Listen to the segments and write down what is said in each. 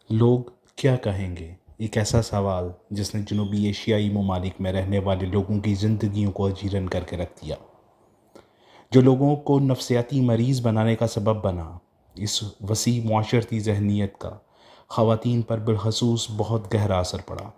لوگ کیا کہیں گے؟ ایک ایسا سوال جس نے جنوبی ایشیائی ممالک میں رہنے والے لوگوں کی زندگیوں کو اجیرن کر کے رکھ دیا، جو لوگوں کو نفسیاتی مریض بنانے کا سبب بنا۔ اس وسیع معاشرتی ذہنیت کا خواتین پر بالخصوص بہت گہرا اثر پڑا۔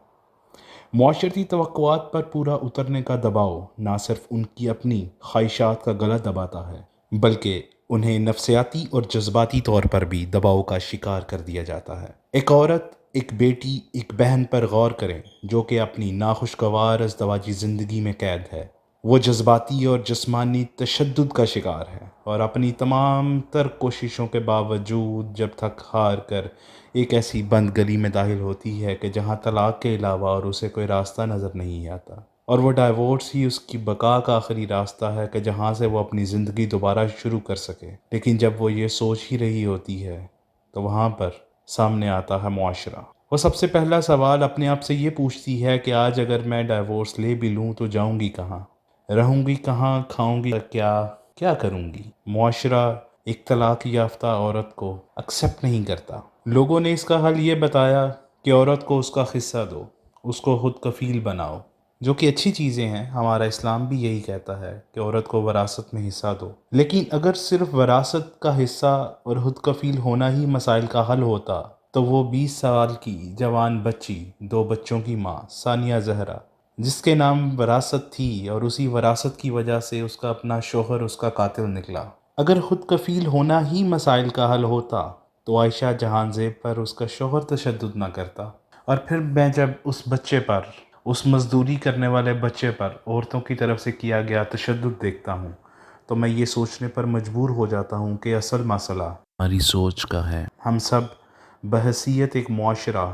معاشرتی توقعات پر پورا اترنے کا دباؤ نہ صرف ان کی اپنی خواہشات کا گلا دباتا ہے، بلکہ انہیں نفسیاتی اور جذباتی طور پر بھی دباؤ کا شکار کر دیا جاتا ہے۔ ایک عورت، ایک بیٹی، ایک بہن پر غور کریں جو کہ اپنی ناخوشگوار ازدواجی زندگی میں قید ہے۔ وہ جذباتی اور جسمانی تشدد کا شکار ہے اور اپنی تمام تر کوششوں کے باوجود جب تک ہار کر ایک ایسی بند گلی میں داخل ہوتی ہے کہ جہاں طلاق کے علاوہ اور اسے کوئی راستہ نظر نہیں آتا، اور وہ ڈائیورس ہی اس کی بقا کا آخری راستہ ہے کہ جہاں سے وہ اپنی زندگی دوبارہ شروع کر سکے۔ لیکن جب وہ یہ سوچ ہی رہی ہوتی ہے تو وہاں پر سامنے آتا ہے معاشرہ۔ وہ سب سے پہلا سوال اپنے آپ سے یہ پوچھتی ہے کہ آج اگر میں ڈائیورس لے بھی لوں تو جاؤں گی کہاں، رہوں گی کہاں، کھاؤں گی کیا کروں گی؟ معاشرہ ایک طلاق یافتہ عورت کو ایکسیپٹ نہیں کرتا۔ لوگوں نے اس کا حل یہ بتایا کہ عورت کو اس کا حصہ دو، اس کو خود کفیل بناؤ، جو کہ اچھی چیزیں ہیں۔ ہمارا اسلام بھی یہی کہتا ہے کہ عورت کو وراثت میں حصہ دو۔ لیکن اگر صرف وراثت کا حصہ اور خود کفیل ہونا ہی مسائل کا حل ہوتا تو وہ 20 سال کی جوان بچی، 2 بچوں کی ماں ثانیہ زہرا، جس کے نام وراثت تھی اور اسی وراثت کی وجہ سے اس کا اپنا شوہر اس کا قاتل نکلا، اگر خود کفیل ہونا ہی مسائل کا حل ہوتا تو عائشہ جہان زیب پر اس کا شوہر تشدد نہ کرتا۔ اور پھر میں جب اس بچے پر، اس مزدوری کرنے والے بچے پر عورتوں کی طرف سے کیا گیا تشدد دیکھتا ہوں تو میں یہ سوچنے پر مجبور ہو جاتا ہوں کہ اصل مسئلہ ہماری سوچ کا ہے۔ ہم سب بحیثیت ایک معاشرہ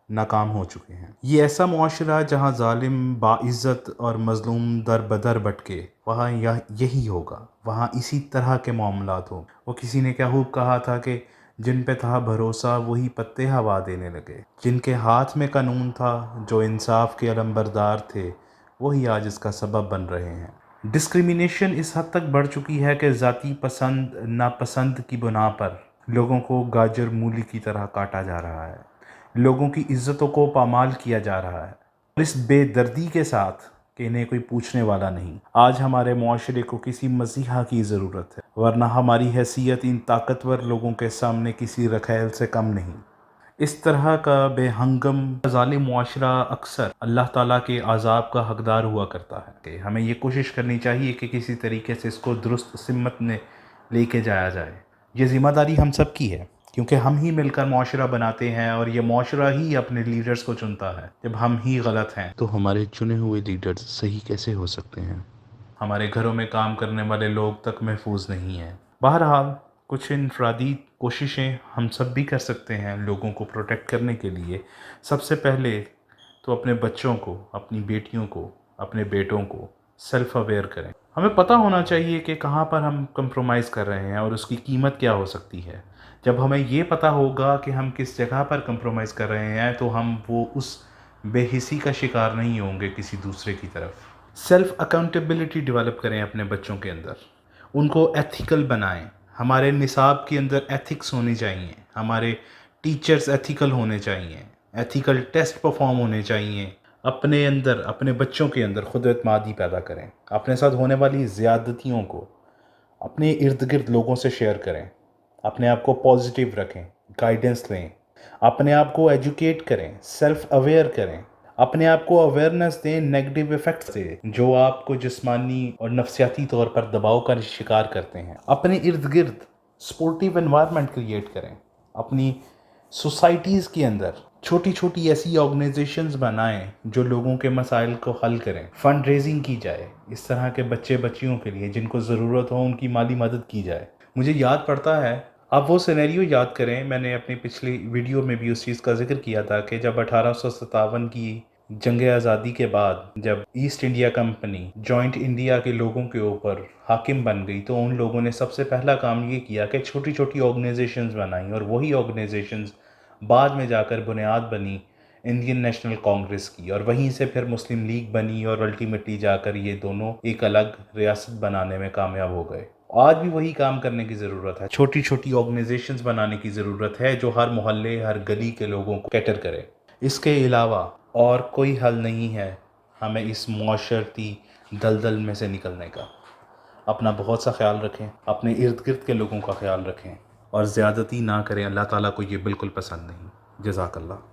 ناکام ہو چکے ہیں۔ یہ ایسا معاشرہ جہاں ظالم باعزت اور مظلوم در بدر بٹکے، وہاں یہی ہوگا، وہاں اسی طرح کے معاملات ہوں۔ وہ کسی نے کیا خوب کہا تھا کہ جن پہ تھا بھروسہ وہی پتے ہوا دینے لگے، جن کے ہاتھ میں قانون تھا، جو انصاف کے علمبردار تھے، وہی آج اس کا سبب بن رہے ہیں۔ ڈسکریمنیشن اس حد تک بڑھ چکی ہے کہ ذاتی پسند ناپسند کی بنا پر لوگوں کو گاجر مولی کی طرح کاٹا جا رہا ہے، لوگوں کی عزتوں کو پامال کیا جا رہا ہے، اور اس بے دردی کے ساتھ کہ انہیں کوئی پوچھنے والا نہیں۔ آج ہمارے معاشرے کو کسی مسیحا کی ضرورت ہے، ورنہ ہماری حیثیت ان طاقتور لوگوں کے سامنے کسی رکھیل سے کم نہیں۔ اس طرح کا بے ہنگم ظالم معاشرہ اکثر اللہ تعالیٰ کے عذاب کا حقدار ہوا کرتا ہے کہ ہمیں یہ کوشش کرنی چاہیے کہ کسی طریقے سے اس کو درست سمت میں لے کے جایا جائے۔ یہ ذمہ داری ہم سب کی ہے، کیونکہ ہم ہی مل کر معاشرہ بناتے ہیں اور یہ معاشرہ ہی اپنے لیڈرز کو چنتا ہے۔ جب ہم ہی غلط ہیں تو ہمارے چنے ہوئے لیڈرز صحیح کیسے ہو سکتے ہیں؟ ہمارے گھروں میں کام کرنے والے لوگ تک محفوظ نہیں ہیں۔ بہرحال کچھ انفرادی کوششیں ہم سب بھی کر سکتے ہیں لوگوں کو پروٹیکٹ کرنے کے لیے۔ سب سے پہلے تو اپنے بچوں کو، اپنی بیٹیوں کو، اپنے بیٹوں کو سیلف اویئر کریں۔ ہمیں پتہ ہونا چاہیے کہ کہاں پر ہم کمپرومائز کر رہے ہیں اور اس کی قیمت کیا ہو سکتی ہے۔ جب ہمیں یہ پتہ ہوگا کہ ہم کس جگہ پر کمپرومائز کر رہے ہیں تو ہم وہ اس بے حسی کا شکار نہیں ہوں گے کسی دوسرے کی طرف۔ سیلف اکاؤنٹیبلٹی ڈیولپ کریں اپنے بچوں کے اندر، ان کو ایتھیکل بنائیں۔ ہمارے نصاب کے اندر ایتھکس ہونی چاہیے، ہمارے ٹیچرز ایتھیکل ہونے چاہیے، ایتھیکل ٹیسٹ پرفارم ہونے چاہیے۔ اپنے اندر، اپنے بچوں کے اندر خود اعتمادی پیدا کریں۔ اپنے ساتھ ہونے والی زیادتیوں کو اپنے ارد گرد لوگوں سے شیئر کریں، اپنے آپ کو پازیٹیو رکھیں، گائیڈنس لیں، اپنے آپ کو ایجوکیٹ کریں، سیلف اویئر کریں، اپنے آپ کو اویئرنس دیں نیگیٹو ایفیکٹ سے جو آپ کو جسمانی اور نفسیاتی طور پر دباؤ کا شکار کرتے ہیں۔ اپنے ارد گرد سپورٹیو انوائرمنٹ کریٹ کریں۔ اپنی سوسائٹیز کے اندر چھوٹی چھوٹی ایسی آرگنائزیشنز بنائیں جو لوگوں کے مسائل کو حل کریں۔ فنڈ ریزنگ کی جائے اس طرح کے بچے بچیوں کے لیے جن کو ضرورت ہو، ان کی مالی مدد کی جائے۔ مجھے یاد پڑتا ہے، آپ وہ سینیریو یاد کریں، میں نے اپنی پچھلی ویڈیو میں بھی اس چیز کا ذکر کیا تھا کہ جب 1857 کی جنگ آزادی کے بعد جب East India company joint India کے لوگوں کے اوپر حاکم بن گئی تو ان لوگوں نے سب سے پہلا کام یہ کیا کہ چھوٹی چھوٹی آرگنائزیشنز بنائیں، اور وہی آرگنائزیشنز بعد میں جا کر بنیاد بنی انڈین نیشنل کانگریس کی، اور وہیں سے پھر مسلم لیگ بنی، اور الٹیمیٹلی جا کر یہ دونوں ایک الگ ریاست بنانے میں کامیاب ہو گئے۔ آج بھی وہی کام کرنے کی ضرورت ہے، چھوٹی چھوٹی آرگنائزیشنز بنانے کی ضرورت ہے جو ہر محلے ہر گلی کے لوگوں کو کیٹر کرے۔ اس کے علاوہ اور کوئی حل نہیں ہے ہمیں اس معاشرتی دلدل میں سے نکلنے کا۔ اپنا بہت سا خیال رکھیں، اپنے ارد گرد کے لوگوں کا خیال رکھیں اور زیادتی نہ کریں، اللہ تعالیٰ کو یہ بالکل پسند نہیں۔ جزاک اللہ۔